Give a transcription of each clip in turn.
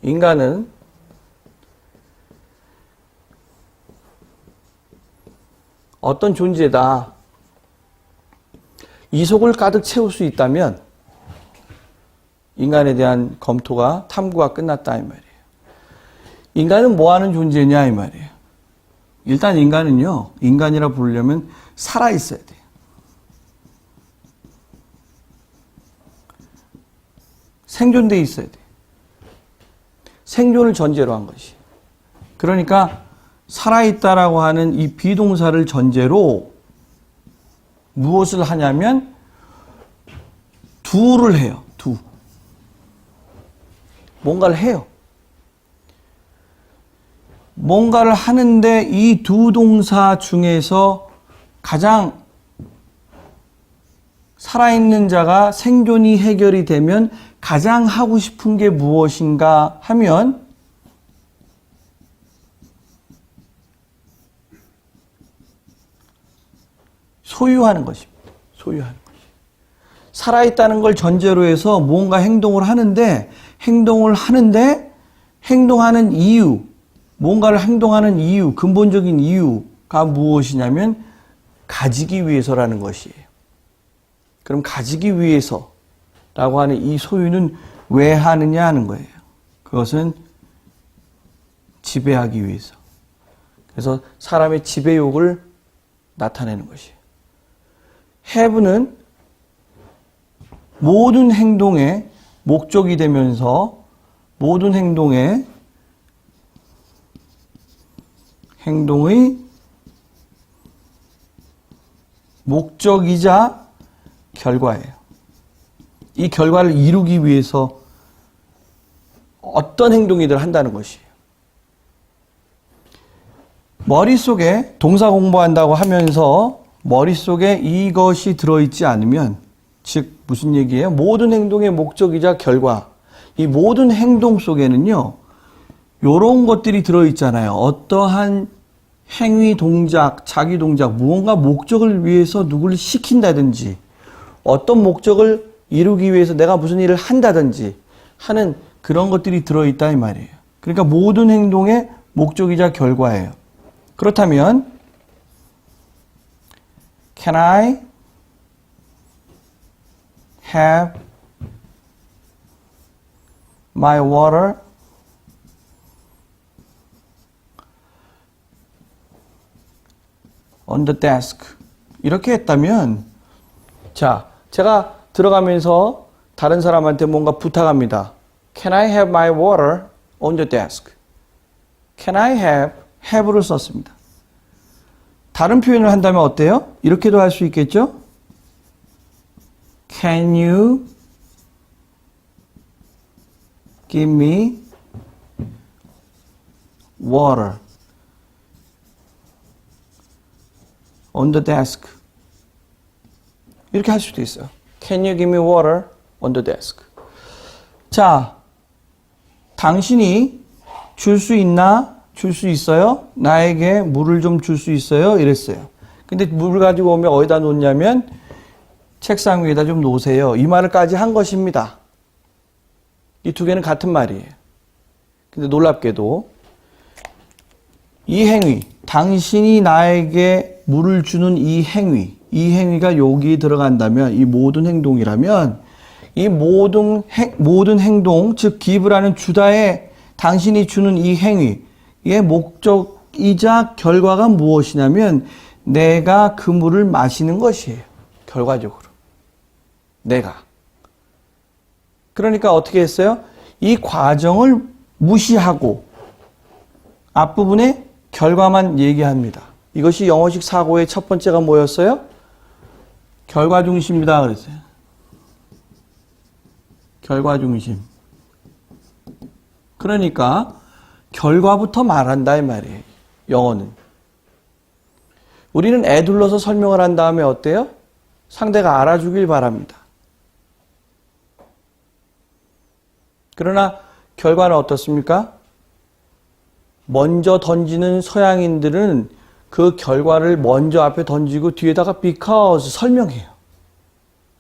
인간은 어떤 존재다. 이 속을 가득 채울 수 있다면 인간에 대한 검토가 탐구가 끝났다 이 말이에요. 인간은 뭐 하는 존재냐 이 말이에요. 일단 인간은요, 인간이라 부르려면 살아 있어야 돼요. 생존돼 있어야 돼요. 생존을 전제로 한 것이. 그러니까 살아있다라고 하는 이 비동사를 전제로 무엇을 하냐면 두를 해요. 두. 뭔가를 해요. 뭔가를 하는데 이 두 동사 중에서 가장 살아있는 자가 생존이 해결이 되면 가장 하고 싶은 게 무엇인가 하면 소유하는 것입니다. 소유하는 것. 살아있다는 걸 전제로 해서 무언가 행동을 하는데 행동하는 이유, 뭔가를 행동하는 이유, 근본적인 이유가 무엇이냐면 가지기 위해서라는 것이에요. 그럼 가지기 위해서라고 하는 이 소유는 왜 하느냐 하는 거예요. 그것은 지배하기 위해서. 그래서 사람의 지배욕을 나타내는 것이에요. have는 모든 행동의 목적이 되면서 모든 행동의 목적이자 결과예요. 이 결과를 이루기 위해서 어떤 행동이든 한다는 것이에요. 머릿속에 동사 공부한다고 하면서 머릿속에 이것이 들어있지 않으면, 즉 무슨 얘기예요? 모든 행동의 목적이자 결과. 이 모든 행동 속에는요, 요런 것들이 들어있잖아요. 어떠한 행위, 동작, 자기 동작, 무언가 목적을 위해서 누구를 시킨다든지, 어떤 목적을 이루기 위해서 내가 무슨 일을 한다든지 하는 그런 것들이 들어있다 이 말이에요. 그러니까 모든 행동의 목적이자 결과예요. 그렇다면 Can I have my water on the desk? 이렇게 했다면, 자, 제가 들어가면서 다른 사람한테 뭔가 부탁합니다. Can I have my water on the desk? Can I have를 썼습니다. 다른 표현을 한다면 어때요? 이렇게도 할 수 있겠죠? Can you give me water on the desk? 이렇게 할 수도 있어요. Can you give me water on the desk? 자, 당신이 줄 수 있나? 줄 수 있어요? 나에게 물을 좀 줄 수 있어요? 이랬어요. 근데 물을 가지고 오면 어디다 놓냐면 책상 위에다 좀 놓으세요. 이 말을까지 한 것입니다. 이 두 개는 같은 말이에요. 근데 놀랍게도 이 행위, 당신이 나에게 물을 주는 이 행위가 여기에 들어간다면, 이 모든 행동이라면, 이 모든 행동, 즉 give라는 주다에 당신이 주는 이 행위의 목적이자 결과가 무엇이냐면 내가 그 물을 마시는 것이에요. 결과적으로. 내가. 그러니까 어떻게 했어요? 이 과정을 무시하고 앞부분에 결과만 얘기합니다. 이것이 영어식 사고의 첫 번째가 뭐였어요? 결과 중심이다 그랬어요. 결과 중심. 그러니까 결과부터 말한다 이 말이에요. 영어는. 우리는 애 둘러서 설명을 한 다음에 어때요? 상대가 알아주길 바랍니다. 그러나 결과는 어떻습니까? 먼저 던지는 서양인들은 그 결과를 먼저 앞에 던지고 뒤에다가 because 설명해요.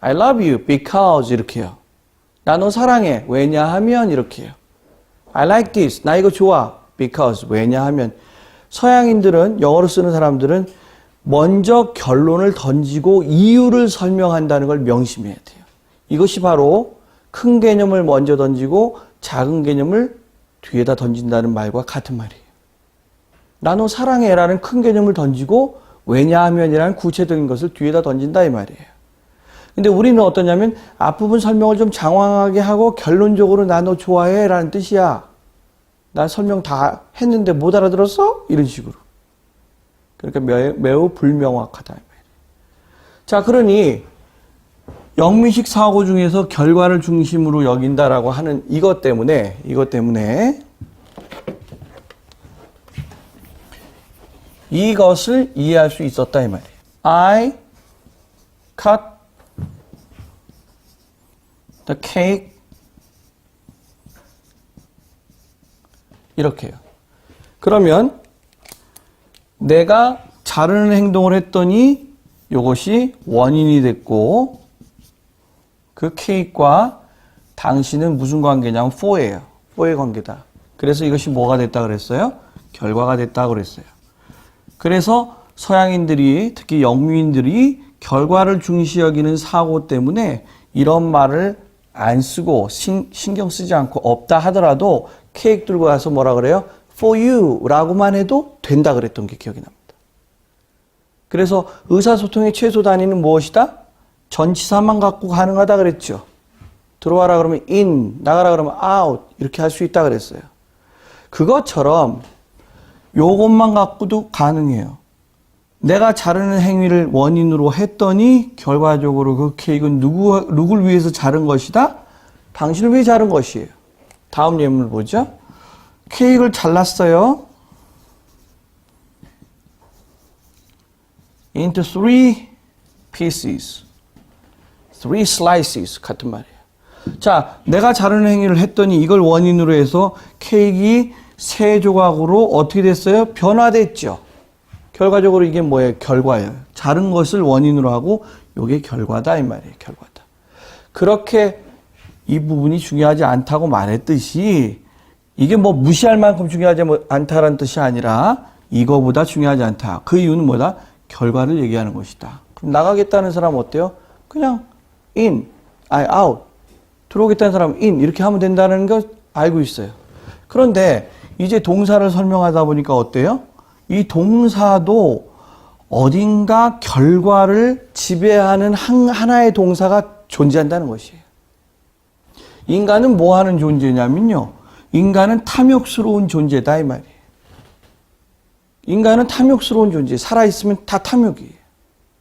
I love you because 이렇게 해요. 나 너 사랑해. 왜냐하면 이렇게 해요. I like this. 나 이거 좋아. Because 왜냐하면 서양인들은 영어로 쓰는 사람들은 먼저 결론을 던지고 이유를 설명한다는 걸 명심해야 돼요. 이것이 바로 큰 개념을 먼저 던지고 작은 개념을 뒤에다 던진다는 말과 같은 말이에요. 나 너 사랑해라는 큰 개념을 던지고 왜냐하면이라는 구체적인 것을 뒤에다 던진다 이 말이에요. 근데 우리는 어떠냐면 앞부분 설명을 좀 장황하게 하고 결론적으로 나 너 좋아해 라는 뜻이야. 나 설명 다 했는데 못 알아들었어? 이런 식으로. 그러니까 매우 불명확하다 이 말이에요. 자, 그러니 영미식 사고 중에서 결과를 중심으로 여긴다라고 하는 이것 때문에 이것을 이해할 수 있었다 이 말이에요. I cut the cake 이렇게요. 그러면 내가 자르는 행동을 했더니 이것이 원인이 됐고 그 케이크와 당신은 무슨 관계냐면 for예요. for의 관계다. 그래서 이것이 뭐가 됐다 그랬어요? 결과가 됐다 그랬어요. 그래서 서양인들이 특히 영미인들이 결과를 중시 여기는 사고 때문에 이런 말을 안 쓰고 신경 쓰지 않고 없다 하더라도 케이크 들고 가서 뭐라 그래요? For you 라고만 해도 된다 그랬던 게 기억이 납니다. 그래서 의사소통의 최소 단위는 무엇이다? 전치사만 갖고 가능하다 그랬죠. 들어와라 그러면 in, 나가라 그러면 out 이렇게 할 수 있다 그랬어요. 그것처럼 요것만 갖고도 가능해요. 내가 자르는 행위를 원인으로 했더니 결과적으로 그 케이크는 누굴 위해서 자른 것이다? 당신을 위해 자른 것이에요. 다음 예문을 보죠. 케이크를 잘랐어요. into three pieces. three slices 같은 말이에요. 자, 내가 자르는 행위를 했더니 이걸 원인으로 해서 케이크가 세 조각으로 어떻게 됐어요? 변화됐죠. 결과적으로 이게 뭐예요? 결과예요. 자른 것을 원인으로 하고 이게 결과다 이 말이에요. 결과다. 그렇게 이 부분이 중요하지 않다고 말했듯이 이게 뭐 무시할 만큼 중요하지 않다라는 뜻이 아니라 이거보다 중요하지 않다. 그 이유는 뭐다? 결과를 얘기하는 것이다. 그럼 나가겠다는 사람은 어때요? 그냥 in, out. 들어오겠다는 사람은 in 이렇게 하면 된다는 거 알고 있어요. 그런데 이제 동사를 설명하다 보니까 어때요? 이 동사도 어딘가 결과를 지배하는 하나의 동사가 존재한다는 것이에요. 인간은 뭐 하는 존재냐면요. 인간은 탐욕스러운 존재다 이 말이에요. 인간은 탐욕스러운 존재. 살아있으면 다 탐욕이에요.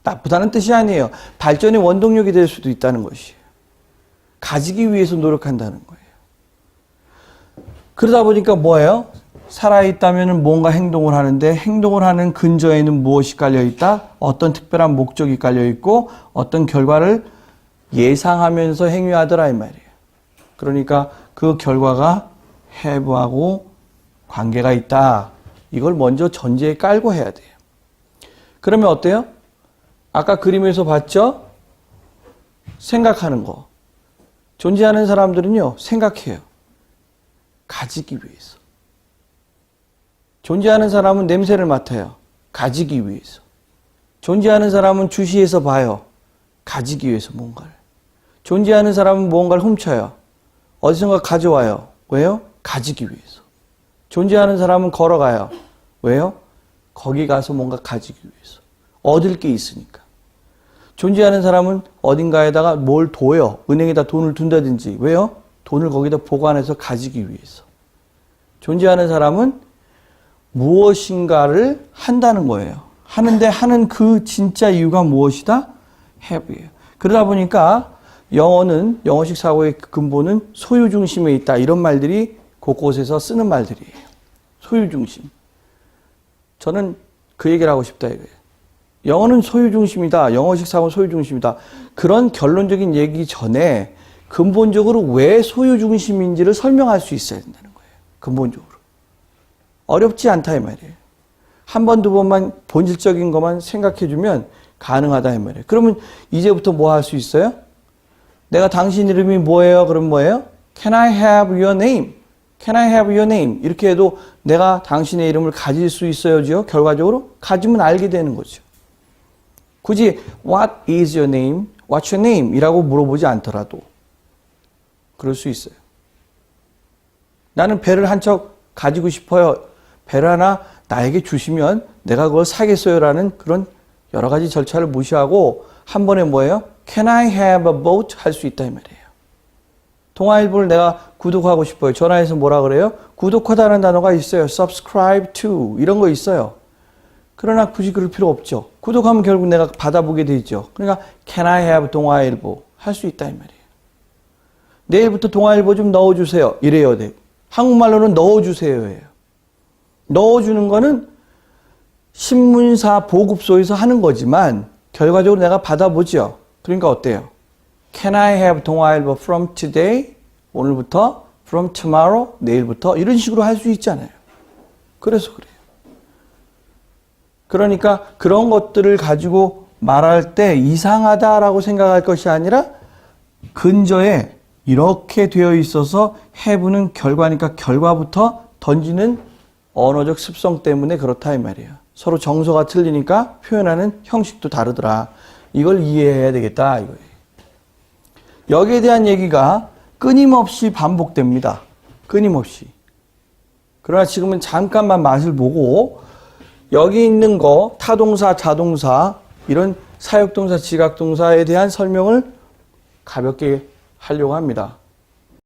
나쁘다는 뜻이 아니에요. 발전의 원동력이 될 수도 있다는 것이에요. 가지기 위해서 노력한다는 거예요. 그러다 보니까 뭐예요? 살아있다면 뭔가 행동을 하는데 행동을 하는 근저에는 무엇이 깔려있다? 어떤 특별한 목적이 깔려있고 어떤 결과를 예상하면서 행위하더라 이 말이에요. 그러니까 그 결과가 have하고 관계가 있다. 이걸 먼저 전제에 깔고 해야 돼요. 그러면 어때요? 아까 그림에서 봤죠? 생각하는 거. 존재하는 사람들은요, 생각해요. 가지기 위해서. 존재하는 사람은 냄새를 맡아요. 가지기 위해서. 존재하는 사람은 주시해서 봐요. 가지기 위해서 뭔가를. 존재하는 사람은 뭔가를 훔쳐요. 어디선가 가져와요. 왜요? 가지기 위해서. 존재하는 사람은 걸어가요. 왜요? 거기 가서 뭔가 가지기 위해서. 얻을 게 있으니까. 존재하는 사람은 어딘가에다가 뭘 둬요. 은행에다 돈을 둔다든지. 왜요? 돈을 거기다 보관해서 가지기 위해서. 존재하는 사람은 무엇인가를 한다는 거예요. 하는데 하는 그 진짜 이유가 무엇이다? have예요. 그러다 보니까 영어는, 영어식 사고의 근본은 소유 중심에 있다. 이런 말들이 곳곳에서 쓰는 말들이에요. 소유 중심. 저는 그 얘기를 하고 싶다 이거예요. 영어는 소유 중심이다. 영어식 사고는 소유 중심이다. 그런 결론적인 얘기 전에 근본적으로 왜 소유 중심인지를 설명할 수 있어야 된다는 거예요. 근본적으로. 어렵지 않다 이 말이에요. 한 번, 두 번만 본질적인 것만 생각해주면 가능하다 이 말이에요. 그러면 이제부터 뭐 할 수 있어요? 내가 당신 이름이 뭐예요? 그럼 뭐예요? Can I have your name? Can I have your name? 이렇게 해도 내가 당신의 이름을 가질 수 있어야죠. 결과적으로 가지면 알게 되는 거죠. 굳이 What is your name? What's your name? 이라고 물어보지 않더라도 그럴 수 있어요. 나는 배를 한 척 가지고 싶어요. 배를 하나 나에게 주시면 내가 그걸 사겠어요 라는 그런 여러 가지 절차를 무시하고 한 번에 뭐예요? Can I have a boat? 할 수 있다 이 말이에요. 동아일보를 내가 구독하고 싶어요. 전화해서 뭐라 그래요? 구독하다는 단어가 있어요. subscribe to 이런 거 있어요. 그러나 굳이 그럴 필요 없죠. 구독하면 결국 내가 받아보게 되죠. 그러니까 Can I have 동아일보? 할 수 있다 이 말이에요. 내일부터 동아일보 좀 넣어주세요. 이래요. 네. 한국말로는 넣어주세요예요. 넣어주는 거는 신문사 보급소에서 하는 거지만 결과적으로 내가 받아보죠. 그러니까 어때요? Can I have 동아일보 from today? 오늘부터 from tomorrow? 내일부터? 이런 식으로 할 수 있잖아요. 그래서 그래요. 그러니까 그런 것들을 가지고 말할 때 이상하다라고 생각할 것이 아니라 근저에 이렇게 되어 있어서 have는 결과니까 결과부터 던지는 언어적 습성 때문에 그렇다 이 말이에요. 서로 정서가 틀리니까 표현하는 형식도 다르더라. 이걸 이해해야 되겠다 이거예요. 여기에 대한 얘기가 끊임없이 반복됩니다. 끊임없이. 그러나 지금은 잠깐만 맛을 보고 여기 있는 거 타동사, 자동사 이런 사역동사, 지각동사에 대한 설명을 가볍게 하려고 합니다.